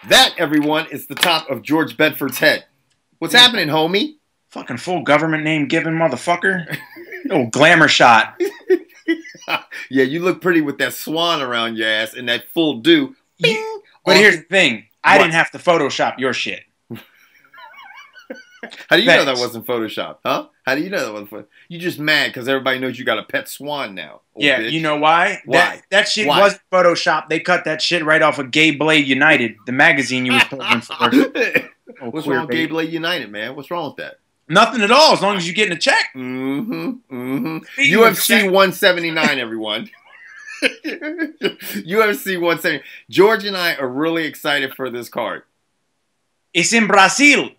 That, everyone, is the top of George Bedford's head. What's happening, homie? Fucking full government name given motherfucker. No glamour shot. Yeah, you look pretty with that swan around your ass and that full do. But here's the thing. I didn't have to Photoshop your shit. How do you know that wasn't Photoshop? Huh? How do you know that wasn't Photoshop? You just mad because everybody knows you got a pet swan now. Yeah, bitch. You know why? Why? That shit wasn't Photoshop. They cut that shit right off of Gay Blade United, the magazine you was posing for. What's wrong with Gay Blade United, man? What's wrong with that? Nothing at all, as long as you're getting a check. UFC 179, everyone. UFC 170. George and I are really excited for this card. It's in Brazil.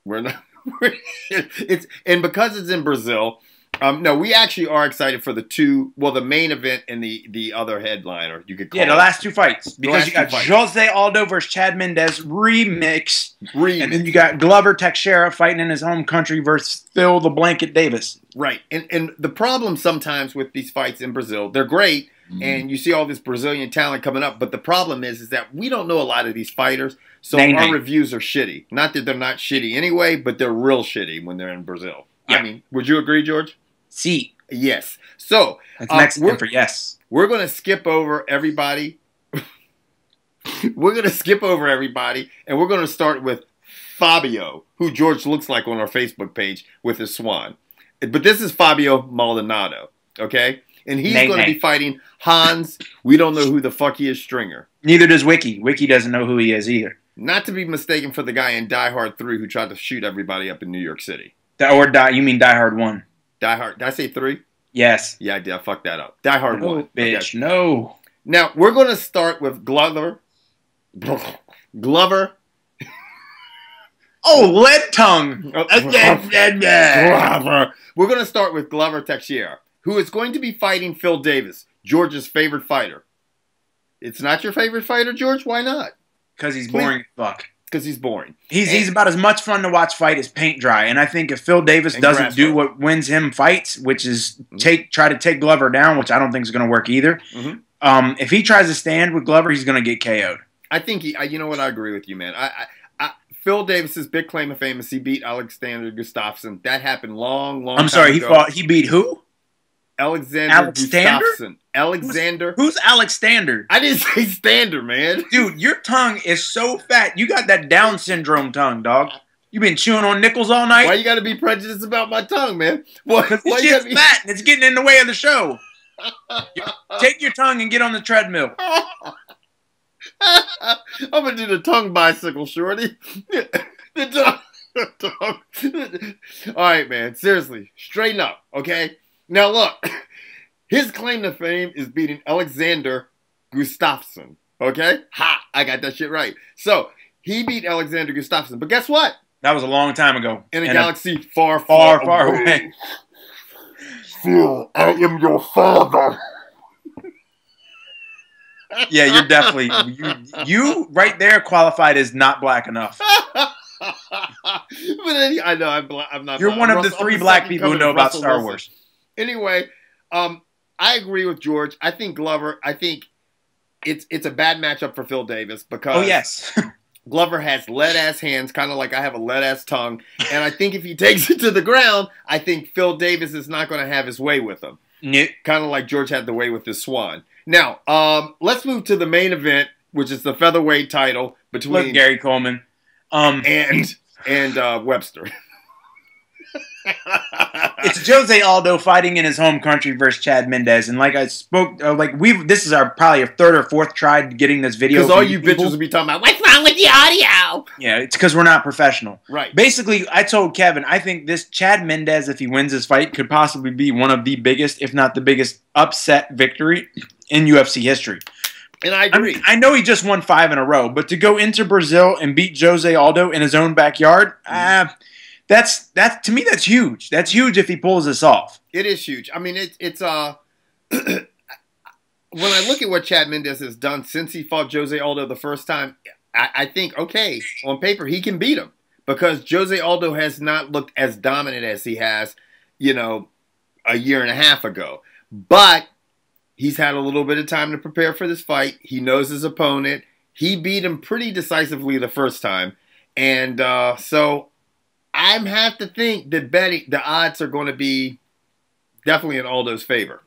We're not. And because it's in Brazil, no, we actually are excited for the main event and the other headliner. You could call the last two fights, because you got José Aldo versus Chad Mendes remix, and then you got Glover Teixeira fighting in his home country versus Phil the Blanket Davis. Right, and the problem sometimes with these fights in Brazil, they're great, and you see all this Brazilian talent coming up, but the problem is that we don't know a lot of these fighters. So our reviews are shitty. Not that they're not shitty anyway, but they're real shitty when they're in Brazil. Yeah. I mean, would you agree, George? Si. Yes. So that's Mexican for yes. We're going to skip over everybody. We're going to skip over everybody, and we're going to start with Fabio, who George looks like on our Facebook page with his swan. But this is Fabio Maldonado, okay? And he's going to be fighting Hans. We don't know who the fuck he is, Stringer. Neither does Wiki. Wiki doesn't know who he is either. Not to be mistaken for the guy in Die Hard 3 who tried to shoot everybody up in New York City. You mean Die Hard 1. Die Hard. Did I say 3? Yes. Yeah, I did. I fucked that up. Die Hard 1. Bitch, okay. No. Now, we're going to start with Glover. Oh, lead tongue. Glover. We're going to start with Glover Teixeira, who is going to be fighting Phil Davis, George's favorite fighter. It's not your favorite fighter, George? Why not? Because he's boring as fuck. Because he's boring. He's about as much fun to watch fight as paint dry. And I think if Phil Davis doesn't do what wins him fights, which is try to take Glover down, which I don't think is going to work either. If he tries to stand with Glover, he's going to get KO'd. I think you know what? I agree with you, man. Phil Davis's big claim of fame is he beat Alexander Gustafsson. That happened long I'm sorry, ago. He beat who? Alexander Gustafsson. Who's Alexander? I didn't say Stander, man. Dude, your tongue is so fat. You got that Down syndrome tongue, dog. You been chewing on nickels all night? Why you gotta be prejudiced about my tongue, man? Because this shit's fat and it's getting in the way of the show. Take your tongue and get on the treadmill. I'm gonna do the tongue bicycle, shorty. The tongue. All right, man. Seriously, straighten up, okay? Now look, his claim to fame is beating Alexander Gustafsson. Okay? Ha! I got that shit right. So he beat Alexander Gustafsson, but guess what? That was a long time ago. In a galaxy far, far away. Phil, I am your father. Yeah, you're definitely you right there qualified as not black enough. But I know I'm not. You're one of the three black people who know about Star Wars. Anyway, I agree with George. I think Glover. I think it's a bad matchup for Phil Davis because Glover has lead ass hands, kind of like I have a lead ass tongue, and I think if he takes it to the ground, I think Phil Davis is not going to have his way with him. Kind of like George had the way with his swan. Now, let's move to the main event, which is the featherweight title between Gary Coleman and Webster. It's José Aldo fighting in his home country versus Chad Mendes, and like I spoke, this is probably our third or fourth try getting this video. Because all you bitches will be talking about what's wrong with the audio. Yeah, it's because we're not professional. Right. Basically, I told Kevin I think this Chad Mendes, if he wins this fight, could possibly be one of the biggest, if not the biggest, upset victory in UFC history. And I agree. I know he just won 5 in a row, but to go into Brazil and beat José Aldo in his own backyard, that's to me that's huge. That's huge if he pulls this off. It is huge. I mean, it's when I look at what Chad Mendes has done since he fought José Aldo the first time, I think okay, on paper he can beat him because José Aldo has not looked as dominant as he has, a year and a half ago. But he's had a little bit of time to prepare for this fight. He knows his opponent. He beat him pretty decisively the first time. And so I have to think that the odds are going to be definitely in Aldo's favor.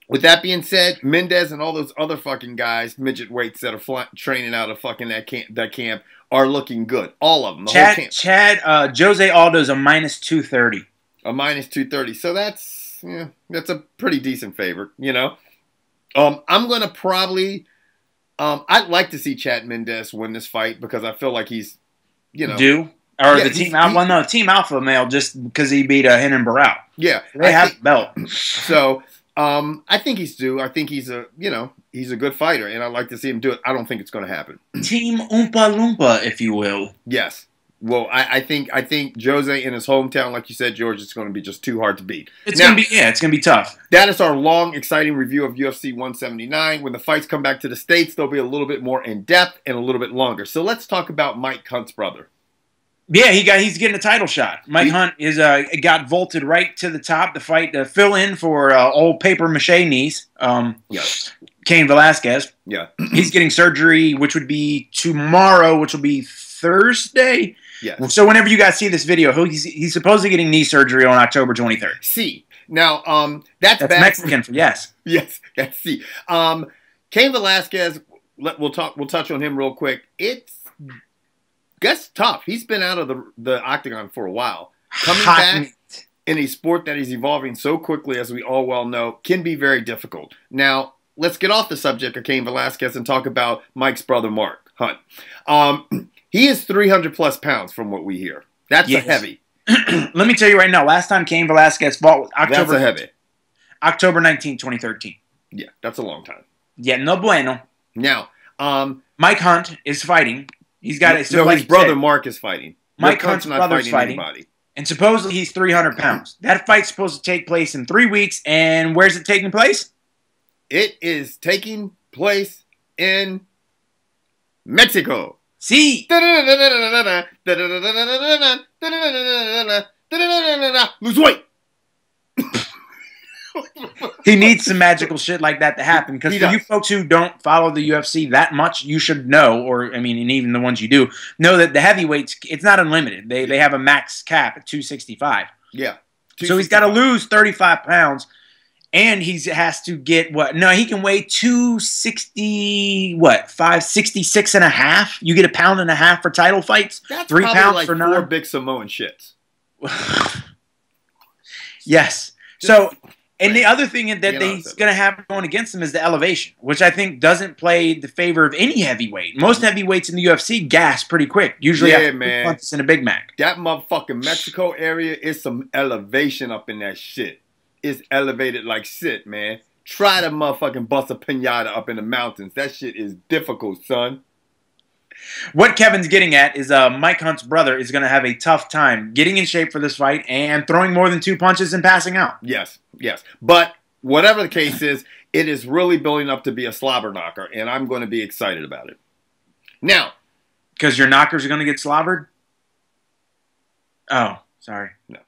With that being said, Mendes and all those other fucking guys, midget weights that are training out of fucking that camp are looking good. All of them. The whole camp. José Aldo's a -230. A -230. So that's a pretty decent favorite, you know. I'm going to probably... I'd like to see Chad Mendes win this fight because I feel like he's, you know... the Team Alpha? Well, no, Team Alpha male just because he beat Renan Barão. Yeah. They have the belt. So... I think he's due. I think he's a good fighter, and I'd like to see him do it. I don't think it's going to happen. Team Oompa Loompa, if you will. Yes. Well, I think Jose in his hometown, like you said, George, it's going to be just too hard to beat. It's going to be tough. That is our long, exciting review of UFC 179. When the fights come back to the States, they'll be a little bit more in depth and a little bit longer. So let's talk about Mike Hunt's brother. Yeah, he's getting a title shot. Mike Hunt got vaulted right to the top to fight to fill in for old paper mache knees. Cain Velasquez. Yeah, he's getting surgery, which would be tomorrow, which will be Thursday. Yeah. So whenever you guys see this video, he's supposedly getting knee surgery on October 23rd. See, now that's bad. Mexican. Yes. Yes. That's see. Cain Velasquez. We'll touch on him real quick. That's tough. He's been out of the octagon for a while. Coming back in a sport that is evolving so quickly, as we all well know, can be very difficult. Now, let's get off the subject of Cain Velasquez and talk about Mike's brother, Mark Hunt. He is 300-plus pounds from what we hear. That's a heavy. Let me tell you right now, last time Cain Velasquez fought was October 19, 2013. Yeah, that's a long time. Yeah, no bueno. Now, Mike Hunt is fighting. He's got his brother Mark is fighting. Mike Hunt's brother's fighting. Anybody. And supposedly he's 300 pounds. That fight's supposed to take place in 3 weeks. And where's it taking place? It is taking place in Mexico. See. Lose weight. He needs some magical shit like that to happen. Because for you folks who don't follow the UFC that much, you should know, and even the ones you do, know that the heavyweights, it's not unlimited. They have a max cap at 265. Yeah. So he's got to lose 35 pounds, and he has to get what? No, he can weigh 566 and a half. You get a pound and a half for title fights. That's 3 pounds like for 4 big Samoan shits. Yes. So... And the other thing that he's going to have going against him is the elevation, which I think doesn't play the favor of any heavyweight. Most heavyweights in the UFC gas pretty quick. Usually after 2 punches in a Big Mac. That motherfucking Mexico area is some elevation up in that shit. It's elevated like shit, man. Try to motherfucking bust a pinata up in the mountains. That shit is difficult, son. What Kevin's getting at is Mike Hunt's brother is going to have a tough time getting in shape for this fight and throwing more than 2 punches and passing out. Yes, yes. But whatever the case is, it is really building up to be a slobber knocker, and I'm going to be excited about it. Now. Because your knockers are going to get slobbered? Oh, sorry. No.